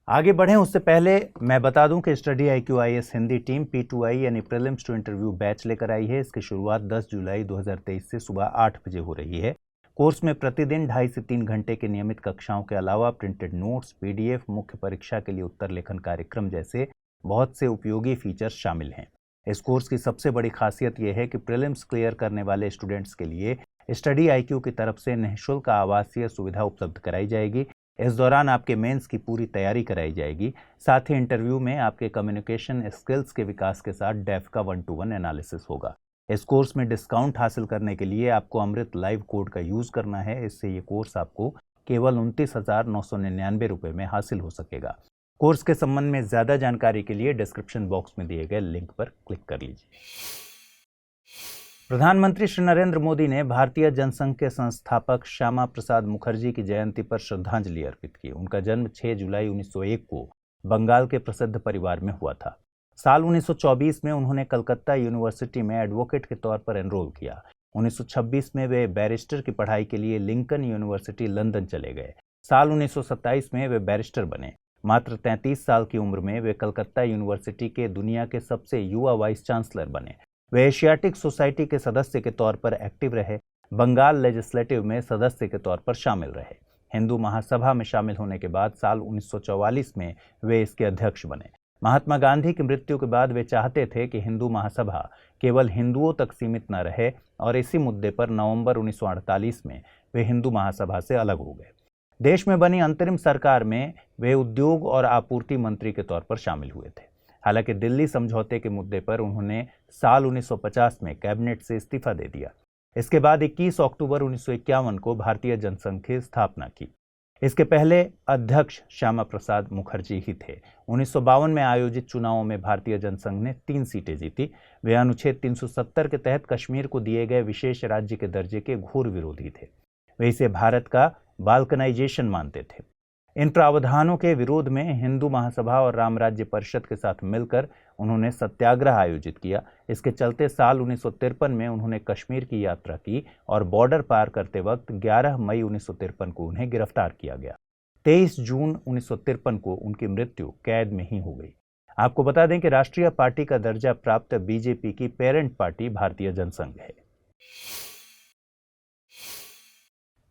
आगे बढ़ें उससे पहले मैं बता दूं कि study IQIS Hindi team P2I यानी प्रीलिम्स टू इंटरव्यू बैच लेकर आई है। इसकी शुरुआत 10 जुलाई 2023 से सुबह 8 बजे हो रही है। कोर्स में प्रतिदिन 2.5 से 3 घंटे की नियमित कक्षाओं के अलावा प्रिंटेड नोट्स, PDF, मुख्य परीक्षा के लिए उत्तर लेखन कार्यक्रम जैसे बहुत से उपयोगी फीचर्स शामिल हैं। इस कोर्स की सबसे बड़ी खासियत यह है कि प्रीलिम्स क्लियर करने वाले स्टूडेंट्स के लिए स्टडी IQ की तरफ से निःशुल्क आवासीय सुविधा उपलब्ध कराई जाएगी। इस दौरान आपके मेंस की पूरी तैयारी कराई जाएगी। साथ ही इंटरव्यू में आपके कम्युनिकेशन स्किल्स के विकास के साथ डेफ का 1-to-1 एनालिसिस होगा। इस कोर्स में डिस्काउंट हासिल करने के लिए आपको अमृत लाइव कोड का यूज करना है। इससे ये कोर्स आपको केवल 29,999 रुपये में हासिल हो सकेगा। कोर्स के संबंध में ज्यादा जानकारी के लिए डिस्क्रिप्शन बॉक्स में दिए गए लिंक पर क्लिक कर लीजिए। प्रधानमंत्री श्री नरेंद्र मोदी ने भारतीय जनसंघ के संस्थापक श्यामा प्रसाद मुखर्जी की जयंती पर श्रद्धांजलि अर्पित की। उनका जन्म 6 जुलाई 1901 को बंगाल के प्रसिद्ध परिवार में हुआ था। साल 1924 में उन्होंने कलकत्ता यूनिवर्सिटी में एडवोकेट के तौर पर एनरोल किया। 1926 में वे बैरिस्टर की पढ़ाई के लिए लिंकन यूनिवर्सिटी लंदन चले गए। साल 1927 में वे बैरिस्टर बने। मात्र 33 साल की उम्र में वे कलकत्ता यूनिवर्सिटी के दुनिया के सबसे युवा वाइस चांसलर बने। वे एशियाटिक सोसाइटी के सदस्य के तौर पर एक्टिव रहे। बंगाल लेजिस्लेटिव में सदस्य के तौर पर शामिल रहे। हिंदू महासभा में शामिल होने के बाद साल 1944 में वे इसके अध्यक्ष बने। महात्मा गांधी की मृत्यु के बाद वे चाहते थे कि हिंदू महासभा केवल हिंदुओं तक सीमित न रहे और इसी मुद्दे पर नवंबर 1948 में वे हिंदू महासभा से अलग हो गए। देश में बनी अंतरिम सरकार में वे उद्योग और आपूर्ति मंत्री के तौर पर शामिल हुए थे। हालांकि दिल्ली समझौते के मुद्दे पर उन्होंने साल 1950 में कैबिनेट से इस्तीफा दे दिया। इसके बाद 21 अक्टूबर 1951 को भारतीय जनसंघ की स्थापना की। इसके पहले अध्यक्ष श्यामा प्रसाद मुखर्जी ही थे। 1952 में आयोजित चुनावों में भारतीय जनसंघ ने 3 सीटें जीती। वे अनुच्छेद 370 के तहत कश्मीर को दिए गए विशेष राज्य के दर्जे के घोर विरोधी थे। वे इसे भारत का बाल्कनाइजेशन मानते थे। इन प्रावधानों के विरोध में हिंदू महासभा और राम राज्य परिषद के साथ मिलकर उन्होंने सत्याग्रह आयोजित किया। इसके चलते साल 1953 में उन्होंने कश्मीर की यात्रा की और बॉर्डर पार करते वक्त 11 मई 1953 को उन्हें गिरफ्तार किया गया। 23 जून 1953 को उनकी मृत्यु कैद में ही हो गई। आपको बता दें कि राष्ट्रीय पार्टी का दर्जा प्राप्त बीजेपी की पेरेंट पार्टी भारतीय जनसंघ है।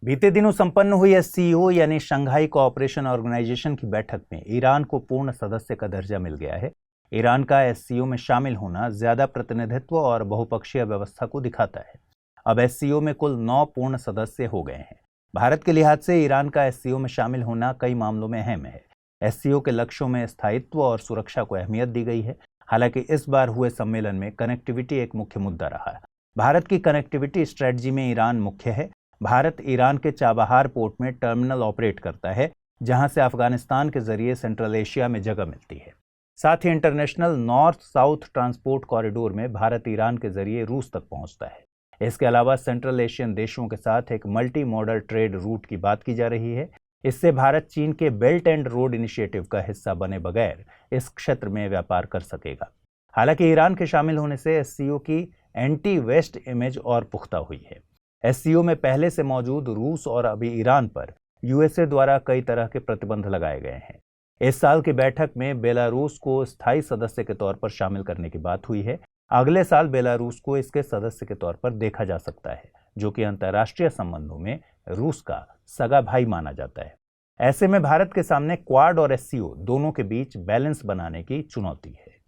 बीते दिनों संपन्न हुई SCO यानी शंघाई कोऑपरेशन ऑर्गेनाइजेशन की बैठक में ईरान को पूर्ण सदस्य का दर्जा मिल गया है। ईरान का SCO में शामिल होना ज्यादा प्रतिनिधित्व और बहुपक्षीय व्यवस्था को दिखाता है। अब SCO में कुल 9 पूर्ण सदस्य हो गए हैं। भारत के लिहाज से ईरान का SCO में शामिल होना कई मामलों में अहम है। SCO के लक्ष्यों में स्थायित्व और सुरक्षा को अहमियत दी गई है। हालांकि इस बार हुए सम्मेलन में कनेक्टिविटी एक मुख्य मुद्दा रहा है। भारत की कनेक्टिविटी स्ट्रेटजी में ईरान मुख्य है। भारत ईरान के चाबहार पोर्ट में टर्मिनल ऑपरेट करता है, जहां से अफगानिस्तान के जरिए सेंट्रल एशिया में जगह मिलती है। साथ ही international north south transport corridor में भारत ईरान के जरिए रूस तक पहुंचता है। इसके अलावा सेंट्रल एशियन देशों के साथ एक मल्टी मॉडल ट्रेड रूट की बात की जा रही है। इससे भारत चीन के बेल्ट एंड रोड इनिशिएटिव का हिस्सा बने बगैर इस क्षेत्र में व्यापार कर सकेगा। हालांकि ईरान के शामिल होने से SCO की एंटी वेस्ट इमेज और पुख्ता हुई है। SCO में पहले से मौजूद रूस और अभी ईरान पर USA द्वारा कई तरह के प्रतिबंध लगाए गए हैं। इस साल की बैठक में बेलारूस को स्थायी सदस्य के तौर पर शामिल करने की बात हुई है। अगले साल बेलारूस को इसके सदस्य के तौर पर देखा जा सकता है, जो कि अंतर्राष्ट्रीय संबंधों में रूस का सगा भाई माना जाता है। ऐसे में भारत के सामने क्वाड और SCO दोनों के बीच बैलेंस बनाने की चुनौती है।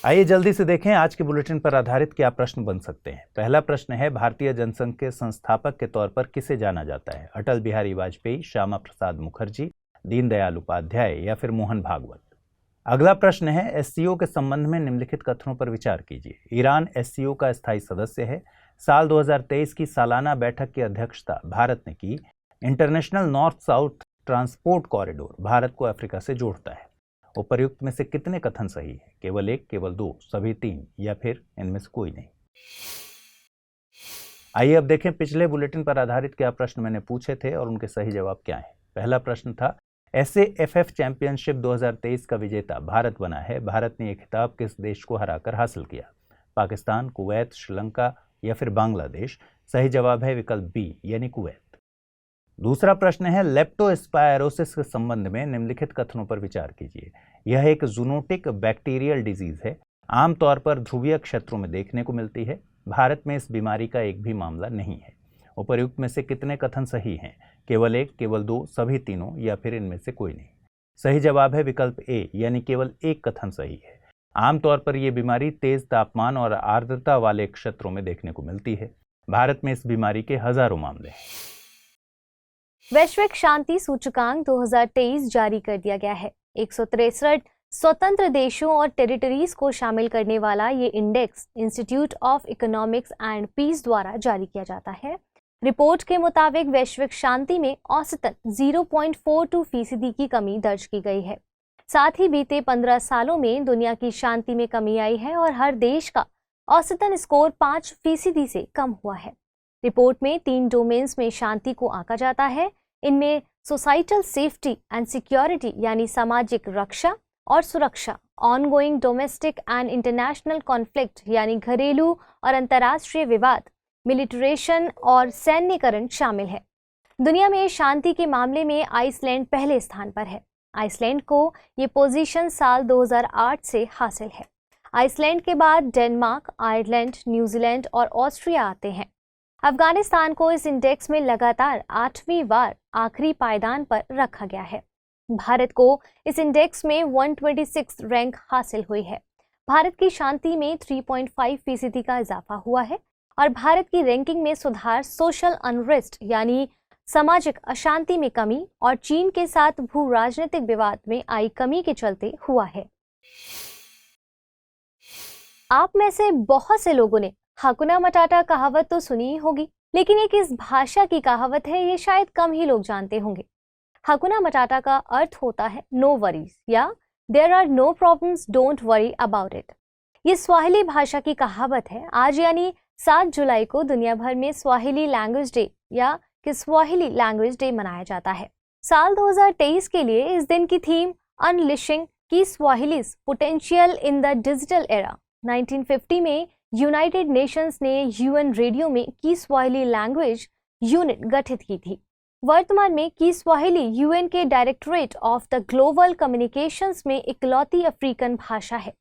आइए जल्दी से देखें आज के बुलेटिन पर आधारित क्या प्रश्न बन सकते हैं। पहला प्रश्न है, भारतीय जनसंघ के संस्थापक के तौर पर किसे जाना जाता है? अटल बिहारी वाजपेयी, श्यामा प्रसाद मुखर्जी, दीनदयाल उपाध्याय या फिर मोहन भागवत? अगला प्रश्न है, SCO के संबंध में निम्नलिखित कथनों पर विचार कीजिए। ईरान SCO का स्थायी सदस्य है। साल 2023 की सालाना बैठक की अध्यक्षता भारत ने की। International north south transport corridor Bharat को अफ्रीका से जोड़ता है। उपर्युक्त में से कितने कथन सही है? केवल 1, केवल 2, सभी 3 या फिर इनमें से कोई नहीं? आइए अब देखें पिछले बुलेटिन पर आधारित क्या प्रश्न मैंने पूछे थे और उनके सही जवाब क्या हैं। पहला प्रश्न था, SAFF चैंपियनशिप 2023 का विजेता भारत बना है। भारत ने यह खिताब किस देश को हराकर हासिल किया? पाकिस्तान, कुवैत, श्रीलंका या फिर बांग्लादेश? सही जवाब है विकल्प बी यानी कुवैत। दूसरा प्रश्न है, लेप्टोस्पायरोसिस के संबंध में निम्नलिखित कथनों पर विचार कीजिए। यह एक जूनोटिक बैक्टीरियल डिजीज है। आमतौर पर ध्रुवीय क्षेत्रों में देखने को मिलती है। भारत में इस बीमारी का एक भी मामला नहीं है। उपर्युक्त में से कितने कथन सही हैं? केवल 1, केवल 2, सभी तीनों या फिर इनमें से कोई नहीं? सही जवाब है विकल्प ए यानी केवल एक कथन सही है। आमतौर पर यह बीमारी तेज तापमान और आर्द्रता वाले क्षेत्रों में देखने को मिलती है। भारत में इस बीमारी के हजारों मामले हैं। वैश्विक शांति सूचकांक 2023 जारी कर दिया गया है। 163 स्वतंत्र देशों और टेरिटरीज को शामिल करने वाला ये index institute of economics and peace द्वारा जारी किया जाता है। रिपोर्ट के मुताबिक वैश्विक शांति में औसतन 0.42% की कमी दर्ज की गई है। साथ ही बीते 15 सालों में दुनिया की शांति में कमी आई है और हर देश का औसतन स्कोर 5% से कम हुआ है। रिपोर्ट में 3 डोमेन्स में शांति को आंका जाता है। इनमें सोसाइटल सेफ्टी एंड सिक्योरिटी यानी सामाजिक रक्षा और सुरक्षा, ongoing domestic and international conflict यानी घरेलू और अंतर्राष्ट्रीय विवाद, मिलिट्रेशन और सैन्यकरण शामिल है। दुनिया में शांति के मामले में आइसलैंड पहले स्थान पर है। आइसलैंड को ये पोजीशन साल 2008 से हासिल है। आइसलैंड के बाद डेनमार्क, आयरलैंड, न्यूजीलैंड और ऑस्ट्रिया आते हैं। अफगानिस्तान को इस इंडेक्स में लगातार 8वीं बार आखिरी पायदान पर रखा गया है। भारत को इस इंडेक्स में 126 रैंक हासिल हुई है। भारत की शांति में 3.5% का इजाफा हुआ है और भारत की रैंकिंग में सुधार सोशल अनरेस्ट यानी सामाजिक अशांति में कमी और चीन के साथ भू राजनीतिक विवाद में आई कमी के चलते हुआ है। आप में से बहुत से लोगों ने हाकुना मटाटा कहावत तो सुनी ही होगी, लेकिन ये किस भाषा की कहावत है ये शायद कम ही लोग जानते होंगे। हाकुना मटाटा का अर्थ होता है नो वरीज या there are no problems, don't worry about it. ये स्वाहिली भाषा की कहावत है। आज यानी 7 जुलाई को दुनिया भर में स्वाहिली लैंग्वेज डे या किस्वाहिली लैंग्वेज डे मनाया जाता है। साल 2023 के लिए इस दिन की theme unleashing Kiswahili's potential in the digital era. 1950 में यूनाइटेड नेशंस ने यूएन रेडियो में किस्वाहिली लैंग्वेज यूनिट गठित की थी। वर्तमान में किस्वाहिली यूएन के directorate of the global communications में इकलौती अफ्रीकन भाषा है।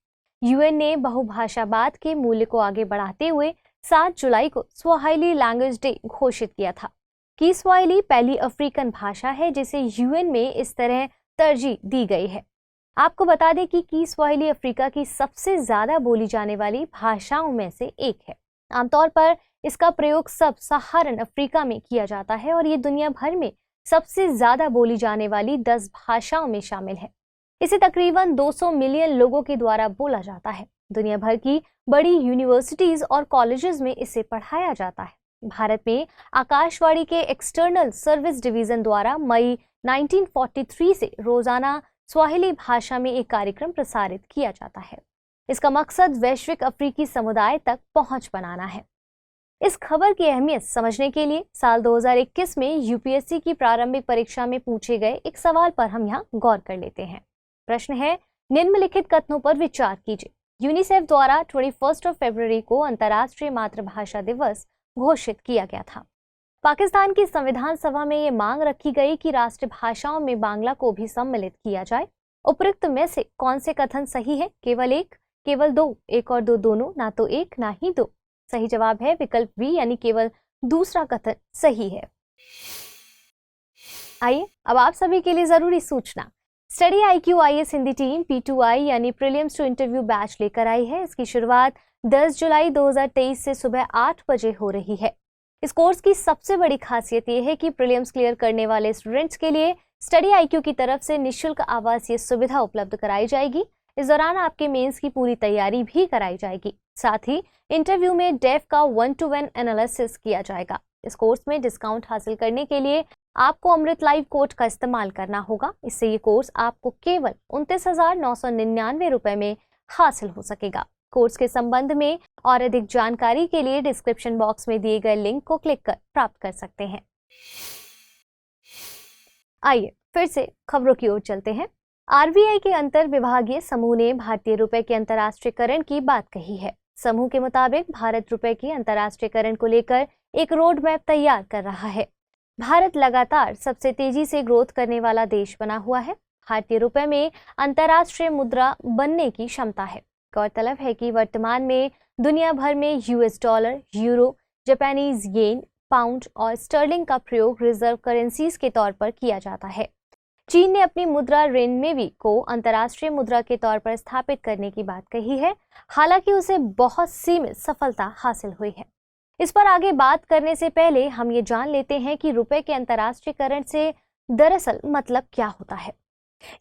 यूएन ने बहुभाषावाद के मूल्य को आगे बढ़ाते हुए 7 जुलाई को स्वाहिली लैंग्वेज डे घोषित किया था। किस्वाहिली पहली अफ्रीकन भाषा है जिसे यूएन में इस तरह तरजीह दी गई है। आपको बता दें कि किस्वाहिली अफ्रीका की सबसे ज्यादा बोली जाने वाली भाषाओं में से एक है। आमतौर पर इसका प्रयोग सब सहारन अफ्रीका में किया जाता है और ये दुनिया भर में सबसे ज्यादा बोली जाने वाली 10 भाषाओं में शामिल है। इसे तकरीबन 200 मिलियन लोगों के द्वारा बोला जाता है। दुनिया भर की बड़ी यूनिवर्सिटीज और कॉलेजेस में इसे पढ़ाया जाता है। भारत में आकाशवाणी के एक्सटर्नल सर्विस डिवीजन द्वारा मई 1943 से रोजाना स्वाहिली भाषा में एक कार्यक्रम प्रसारित किया जाता है। इसका मकसद वैश्विक अफ्रीकी समुदाय तक पहुंच बनाना है। इस खबर की अहमियत समझने के लिए साल 2021 में यूपीएससी की प्रारंभिक परीक्षा में पूछे गए एक सवाल पर हम यहाँ गौर कर लेते हैं। प्रश्न है, निम्नलिखित कथनों पर विचार कीजिए। यूनिसेफ द्वारा 21 फरवरी को अंतर्राष्ट्रीय मातृभाषा दिवस घोषित किया गया था। पाकिस्तान की संविधान सभा में ये मांग रखी गई कि राष्ट्र भाषाओं में बांग्ला को भी सम्मिलित किया जाए। उपरोक्त में से कौन से कथन सही है? केवल एक, केवल दो, एक और दो दोनों, ना तो एक ना ही दो। सही जवाब है विकल्प बी यानी केवल दूसरा कथन सही है। आइए अब आप सभी के लिए जरूरी सूचना। Study IQ IAS Hindi team P2I यानी प्रीलिम्स टू इंटरव्यू बैच लेकर आई है। इसकी शुरुआत 10 जुलाई 2023 से सुबह 8 बजे हो रही है। इस कोर्स की सबसे बड़ी खासियत यह है कि प्रीलिम्स क्लियर करने वाले स्टूडेंट्स के लिए स्टडी IQ की तरफ से निःशुल्क आवासीय सुविधा उपलब्ध कराई जाएगी। इस दौरान आपके मेंस की पूरी तैयारी भी कराई जाएगी। साथ ही इंटरव्यू में डेफ का 1-to-1 एनालिसिस किया जाएगा। इस कोर्स में डिस्काउंट हासिल करने के लिए आपको अमृत लाइव कोड का इस्तेमाल करना होगा। इससे ये कोर्स आपको केवल 29,999 रुपए में हासिल हो सकेगा। कोर्स के संबंध में और अधिक जानकारी के लिए डिस्क्रिप्शन बॉक्स में दिए गए लिंक को क्लिक कर प्राप्त कर सकते हैं। आइए फिर से खबरों की ओर चलते हैं। आरबीआई के अंतर विभागीय समूह ने भारतीय रुपए के अंतर्राष्ट्रीयकरण की बात कही है। समूह के मुताबिक भारत रुपए के अंतर्राष्ट्रीयकरण को लेकर एक रोड मैप तैयार कर रहा है। भारत लगातार सबसे तेजी से ग्रोथ करने वाला देश बना हुआ है। भारतीय रुपए में अंतर्राष्ट्रीय मुद्रा बनने की क्षमता है। गौरतलब है कि वर्तमान में दुनिया भर में US dollar, euro, Japanese yen, pound और स्टर्लिंग का प्रयोग रिजर्व करेंसीज के तौर पर किया जाता है। चीन ने अपनी मुद्रा रेनमेवी को अंतर्राष्ट्रीय मुद्रा के तौर पर स्थापित करने की बात कही है। हालांकि उसे बहुत सीमित सफलता हासिल हुई है। इस पर आगे बात करने से पहले हम ये जान लेते हैं कि रुपए के अंतर्राष्ट्रीयकरण से दरअसल मतलब क्या होता है।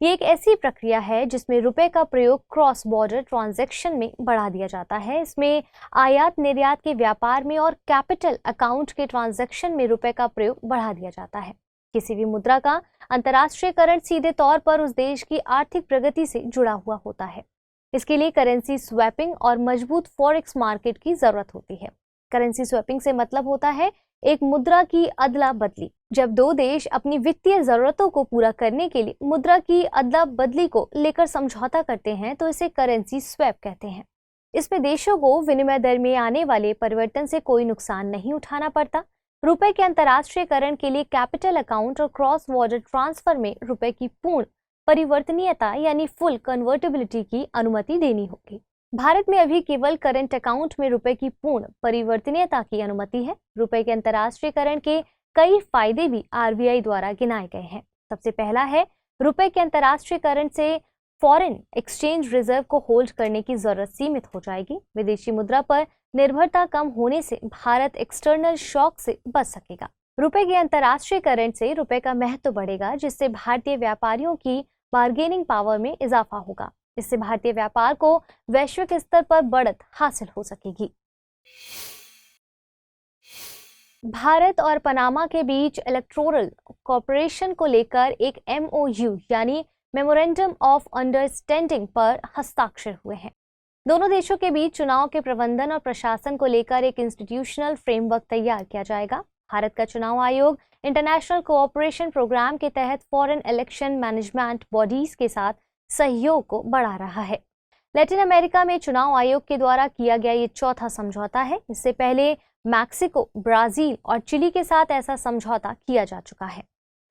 ये एक ऐसी प्रक्रिया है जिसमें रुपए का प्रयोग क्रॉस बॉर्डर ट्रांजैक्शन में बढ़ा दिया जाता है। इसमें आयात निर्यात के व्यापार में और कैपिटल अकाउंट के ट्रांजैक्शन में रुपए का प्रयोग बढ़ा दिया जाता है। किसी भी मुद्रा का अंतर्राष्ट्रीयकरण सीधे तौर पर उस देश की आर्थिक प्रगति से जुड़ा हुआ होता है। इसके लिए करेंसी स्वैपिंग और मजबूत फॉरेक्स मार्केट की जरूरत होती है। करेंसी स्वैपिंग से मतलब होता है एक मुद्रा की अदला बदली। जब दो देश अपनी वित्तीय जरूरतों को पूरा करने के लिए मुद्रा की अदला बदली को लेकर समझौता करते हैं तो इसे करेंसी स्वैप कहते हैं। इसमें देशों को विनिमय दर में आने वाले परिवर्तन से कोई नुकसान नहीं उठाना पड़ता। रुपए के अंतर्राष्ट्रीयकरण के लिए कैपिटल अकाउंट और क्रॉस बॉर्डर ट्रांसफर में रुपए की पूर्ण परिवर्तनीयता यानी फुल कन्वर्टेबिलिटी की अनुमति देनी होगी। भारत में अभी केवल करंट अकाउंट में रुपए की पूर्ण परिवर्तनीयता की अनुमति है। रुपए के अंतर्राष्ट्रीयकरण के कई फायदे भी आरबीआई द्वारा गिनाए गए हैं। सबसे पहला है रुपए के अंतर्राष्ट्रीयकरण से फॉरेन एक्सचेंज रिजर्व को होल्ड करने की जरूरत सीमित हो जाएगी। विदेशी मुद्रा पर निर्भरता कम होने से भारत एक्सटर्नल शॉक से बच सकेगा। रुपए के अंतर्राष्ट्रीयकरण से रुपए का महत्व बढ़ेगा, जिससे भारतीय व्यापारियों की बार्गेनिंग पावर में इजाफा होगा। इससे भारतीय व्यापार को वैश्विक स्तर पर बढ़त हासिल हो सकेगी। भारत और पनामा के बीच इलेक्टोरल कॉर्पोरेशन को लेकर एक MOU यानी मेमोरेंडम ऑफ अंडरस्टैंडिंग पर हस्ताक्षर हुए हैं। दोनों देशों के बीच चुनाव के प्रबंधन और प्रशासन को लेकर एक इंस्टीट्यूशनल फ्रेमवर्क तैयार किया जाएगा। भारत का चुनाव आयोग इंटरनेशनल कोऑपरेशन प्रोग्राम के तहत फॉरेन इलेक्शन मैनेजमेंट बॉडीज के साथ सहयोग को बढ़ा रहा है। लैटिन अमेरिका में चुनाव आयोग के द्वारा किया गया ये चौथा समझौता है। इससे पहले मैक्सिको, ब्राजील और चिली के साथ ऐसा समझौता किया जा चुका है।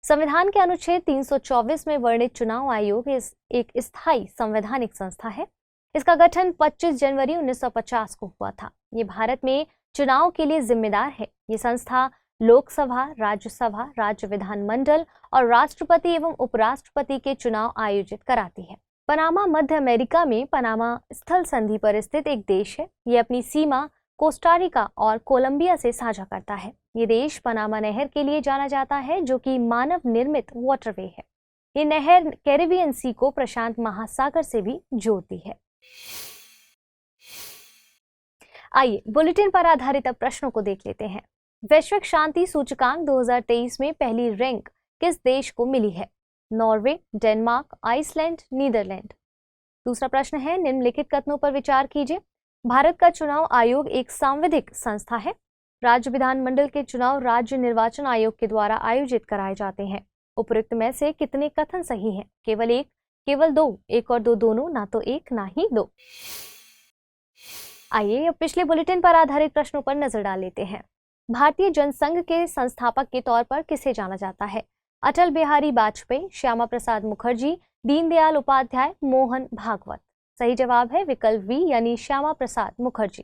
संविधान के अनुच्छेद 324 में वर्णित चुनाव आयोग एक स्थायी संवैधानिक संस्था है। इसका गठन 25 जनवरी 1950 को हुआ था। ये भारत में चुनाव के लिए जिम्मेदार है। ये संस्था लोकसभा, राज्यसभा, राज्य विधानमंडल और राष्ट्रपति एवं उपराष्ट्रपति के चुनाव आयोजित कराती है। पनामा मध्य अमेरिका में पनामा स्थल संधि पर स्थित एक देश है। ये अपनी सीमा कोस्टारिका और कोलंबिया से साझा करता है। ये देश पनामा नहर के लिए जाना जाता है, जो कि मानव निर्मित वाटरवे है। ये नहर कैरिबियन सी को प्रशांत महासागर से भी जोड़ती है। आइए बुलेटिन पर आधारित अब प्रश्नों को देख लेते हैं। वैश्विक शांति सूचकांक 2023 में पहली रैंक किस देश को मिली है? Norway, Denmark, Iceland, Netherland. दूसरा प्रश्न है, निम्नलिखित कथनों पर विचार कीजिए। भारत का चुनाव आयोग एक सांविधिक संस्था है। राज्य विधानमंडल के चुनाव राज्य निर्वाचन आयोग के द्वारा आयोजित कराए जाते हैं। उपरोक्त में से कितने कथन सही हैं? केवल एक, केवल दो, एक और दो दोनों, ना तो एक ना ही दो। आइए अब पिछले बुलेटिन पर आधारित प्रश्नों पर नजर डाल लेते हैं। भारतीय जनसंघ के संस्थापक के तौर पर किसे जाना जाता है? अटल बिहारी वाजपेयी, श्यामा प्रसाद मुखर्जी, दीनदयाल उपाध्याय, मोहन भागवत। सही जवाब है विकल्प बी यानी श्यामा प्रसाद मुखर्जी।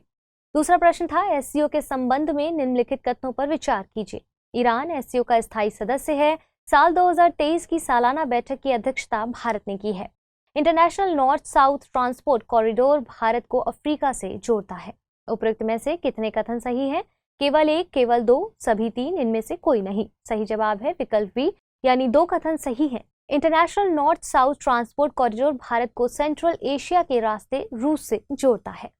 दूसरा प्रश्न था, एससीओ के संबंध में निम्नलिखित कथनों पर विचार कीजिए। ईरान एससीओ का स्थायी सदस्य है। साल 2023 की सालाना बैठक की अध्यक्षता भारत ने की है। International north south transport corridor Bharat को अफ्रीका से जोड़ता है। उपरोक्त में से कितने कथन सही हैं? केवल एक, केवल दो, सभी तीन, इनमें से कोई नहीं। सही जवाब है विकल्प बी यानी दो कथन सही हैं। International north south transport corridor Bharat को सेंट्रल एशिया के रास्ते रूस से जोड़ता है।